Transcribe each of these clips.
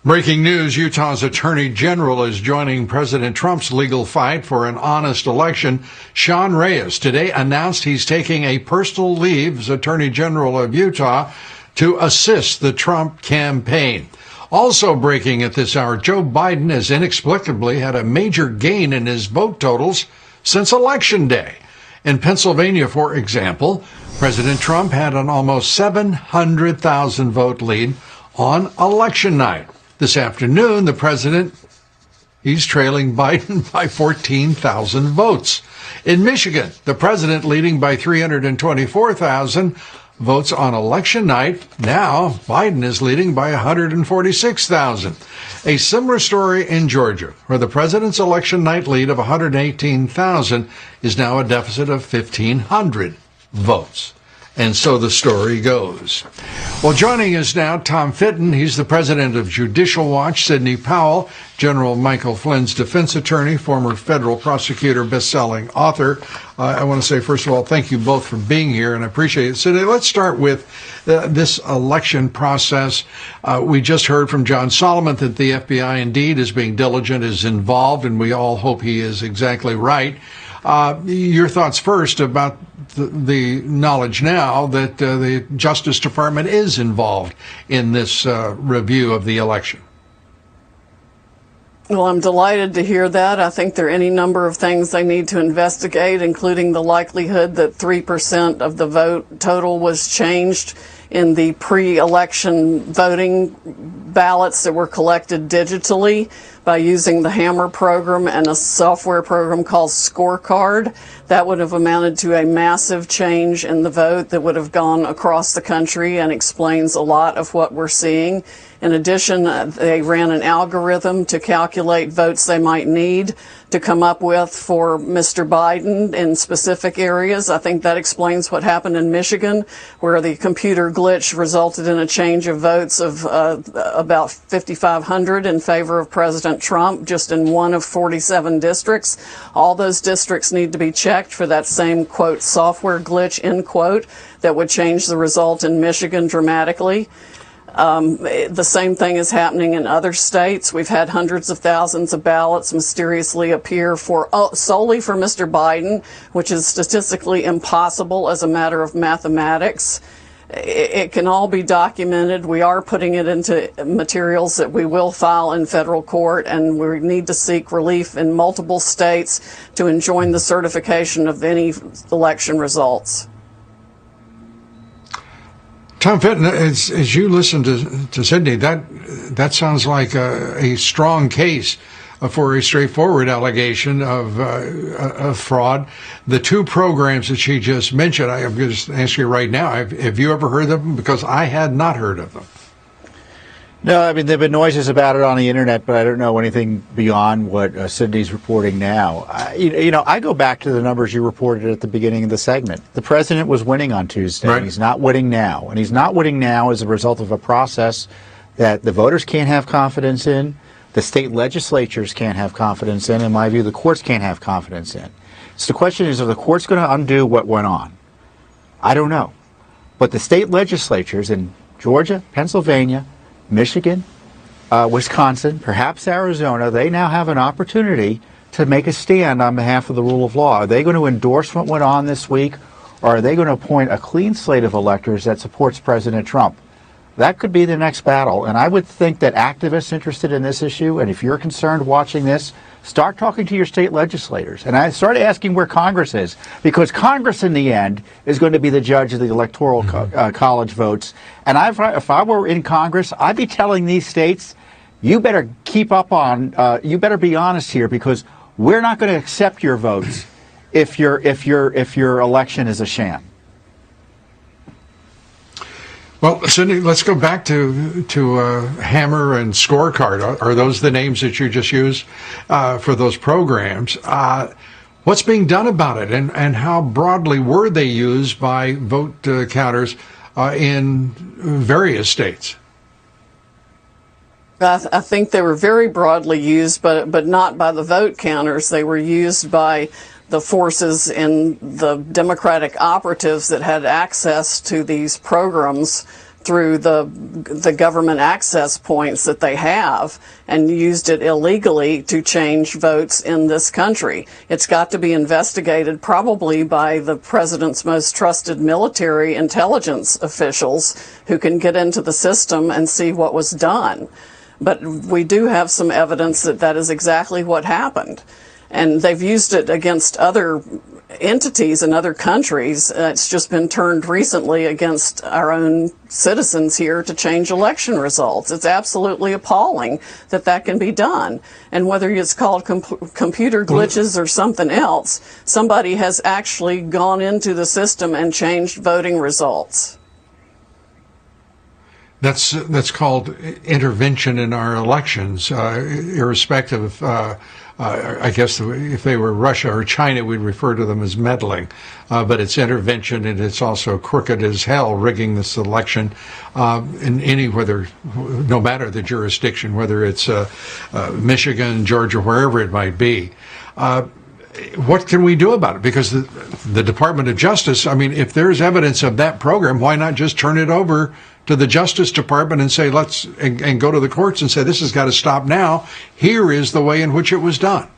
Breaking news, Utah's Attorney General is joining President Trump's legal fight for an honest election. Sean Reyes today announced he's taking a personal leave as Attorney General of Utah to assist the Trump campaign. Also breaking at this hour, Joe Biden has inexplicably had a major gain in his vote totals since Election Day. In Pennsylvania, for example, President Trump had an almost 700,000 vote lead on election night. This afternoon, the president, he's trailing Biden by 14,000 votes. In Michigan, the president leading by 324,000 votes on election night. Now, Biden is leading by 146,000. A similar story in Georgia, where the president's election night lead of 118,000 is now a deficit of 1,500 votes. And so the story goes. Well, joining us now, Tom Fitton. He's the president of Judicial Watch. Sidney Powell, General Michael Flynn's defense attorney, former federal prosecutor, best-selling author. I want to say, first of all, thank you both for being here, and I appreciate it. Sidney, let's start with this election process. We just heard from John Solomon that the FBI indeed is being diligent, is involved, and we all hope he is exactly right. Your thoughts first about the knowledge now that the Justice Department is involved in this review of the election. Well, I'm delighted to hear that. I think there are any number of things they need to investigate, including the likelihood that 3% of the vote total was changed in the pre-election voting ballots that were collected digitally by using the Hammer program and a software program called Scorecard. That would have amounted to a massive change in the vote that would have gone across the country and explains a lot of what we're seeing. In addition, they ran an algorithm to calculate votes they might need to come up with for Mr. Biden in specific areas. I think that explains what happened in Michigan, where the computer glitch resulted in a change of votes of about 5,500 in favor of President Trump, just in one of 47 districts. All those districts need to be checked for that same, quote, software glitch, end quote, that would change the result in Michigan dramatically. The same thing is happening in other states. We've had hundreds of thousands of ballots mysteriously appear solely for Mr. Biden, which is statistically impossible as a matter of mathematics. It can all be documented. We are putting it into materials that we will file in federal court, and we need to seek relief in multiple states to enjoin the certification of any election results. Tom Fitton, as you listen to Sidney, that sounds like a strong case for a straightforward allegation of fraud. The two programs that she just mentioned, I'm going to ask you right now, have you ever heard of them? Because I had not heard of them. No, I mean, there have been noises about it on the internet, but I don't know anything beyond what Sidney's reporting now. I go back to the numbers you reported at the beginning of the segment. The president was winning on Tuesday. Right. He's not winning now. And he's not winning now as a result of a process that the voters can't have confidence in, the state legislatures can't have confidence in my view, the courts can't have confidence in. So the question is, are the courts going to undo what went on? I don't know. But the state legislatures in Georgia, Pennsylvania, Michigan, Wisconsin, perhaps Arizona, they now have an opportunity to make a stand on behalf of the rule of law. Are they going to endorse what went on this week, or are they going to appoint a clean slate of electors that supports President Trump? That could be the next battle, and I would think that activists interested in this issue, and if you're concerned watching this, start talking to your state legislators. And I started asking where Congress is, because Congress in the end is going to be the judge of the electoral college votes. And if I were in Congress, I'd be telling these states, you better keep up on, you better be honest here, because we're not going to accept your votes if your election is a sham. Well, Sidney, let's go back to Hammer and Scorecard. Are those the names that you just used for those programs? What's being done about it, and how broadly were they used by vote counters in various states? I think they were very broadly used, but not by the vote counters. They were used by the forces in the Democratic operatives that had access to these programs through the government access points that they have and used it illegally to change votes in this country. It's got to be investigated probably by the president's most trusted military intelligence officials who can get into the system and see what was done. But we do have some evidence that that is exactly what happened. And they've used it against other entities in other countries. It's just been turned recently against our own citizens here to change election results. It's absolutely appalling that that can be done. And whether it's called computer glitches or something else, somebody has actually gone into the system and changed voting results. That's called intervention in our elections, irrespective of, I guess if they were Russia or China, we'd refer to them as meddling. But it's intervention, and it's also crooked as hell, rigging this election no matter the jurisdiction, whether it's Michigan, Georgia, wherever it might be. What can we do about it? Because the Department of Justice, I mean, if there's evidence of that program, why not just turn it over to the Justice Department and say, and go to the courts and say, this has got to stop now. Here is the way in which it was done.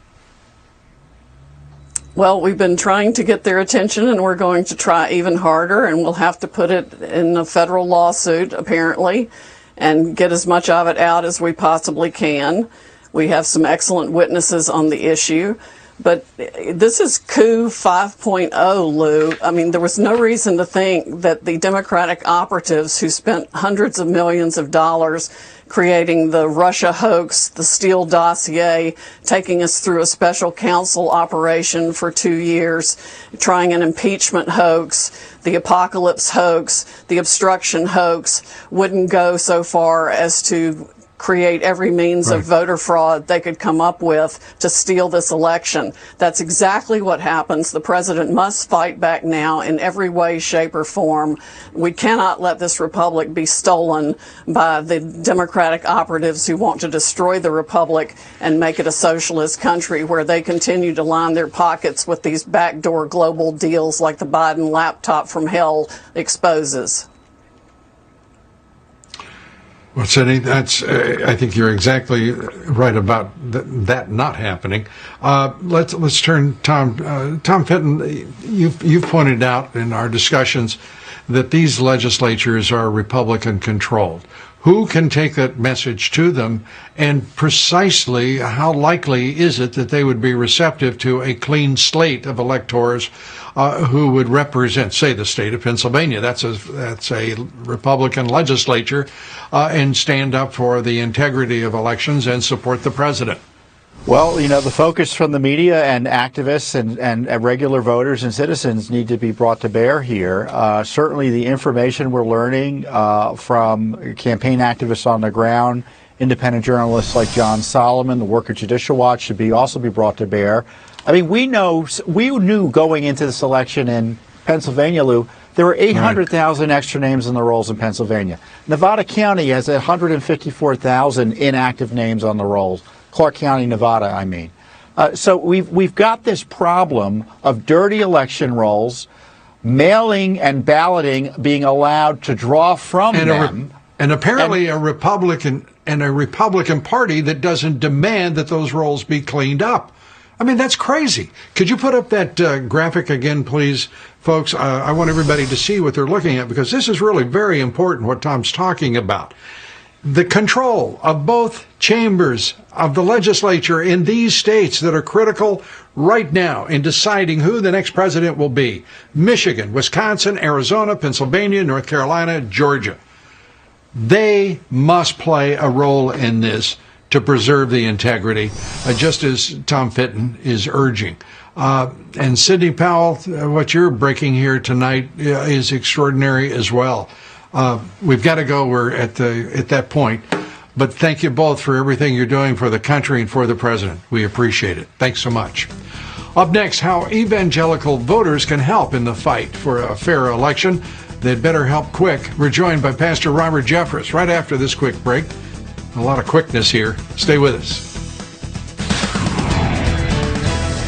Well, we've been trying to get their attention, and we're going to try even harder, and we'll have to put it in a federal lawsuit, apparently, and get as much of it out as we possibly can. We have some excellent witnesses on the issue. But this is coup 5.0, Lou. I mean, there was no reason to think that the Democratic operatives who spent hundreds of millions of dollars creating the Russia hoax, the Steele dossier, taking us through a special counsel operation for 2 years, trying an impeachment hoax, the apocalypse hoax, the obstruction hoax, wouldn't go so far as to create every means of voter fraud they could come up with to steal this election. That's exactly what happens. The president must fight back now in every way, shape, or form. We cannot let this republic be stolen by the Democratic operatives who want to destroy the republic and make it a socialist country where they continue to line their pockets with these backdoor global deals like the Biden laptop from hell exposes. Well, Sidney, I think you're exactly right about that not happening. Let's turn, Tom Fitton, you've pointed out in our discussions that these legislatures are Republican controlled. Who can take that message to them, and precisely how likely is it that they would be receptive to a clean slate of electors who would represent, say, the state of Pennsylvania? That's a Republican legislature, and stand up for the integrity of elections and support the president. Well, the focus from the media and activists and regular voters and citizens need to be brought to bear here. Certainly the information we're learning from campaign activists on the ground, independent journalists like John Solomon, the work of Judicial Watch should also be brought to bear. I mean, we knew going into this election in Pennsylvania, Lou, there were 800,000 extra names in the rolls in Pennsylvania. Nevada County has 154,000 inactive names on the rolls. Clark County, Nevada, I mean. So we've got this problem of dirty election rolls, mailing and balloting being allowed to draw from them. And apparently a Republican Party that doesn't demand that those rolls be cleaned up. I mean, that's crazy. Could you put up that graphic again, please, folks? I want everybody to see what they're looking at, because this is really very important, what Tom's talking about. The control of both chambers of the legislature in these states that are critical right now in deciding who the next president will be: Michigan, Wisconsin, Arizona, Pennsylvania, North Carolina, Georgia. They must play a role in this to preserve the integrity, just as Tom Fitton is urging. And Sidney Powell, what you're breaking here tonight is extraordinary as well. We've got to go. We're at that point. But thank you both for everything you're doing for the country and for the president. We appreciate it. Thanks so much. Up next, how evangelical voters can help in the fight for a fair election. They'd better help quick. We're joined by Pastor Robert Jeffress right after this quick break. A lot of quickness here. Stay with us.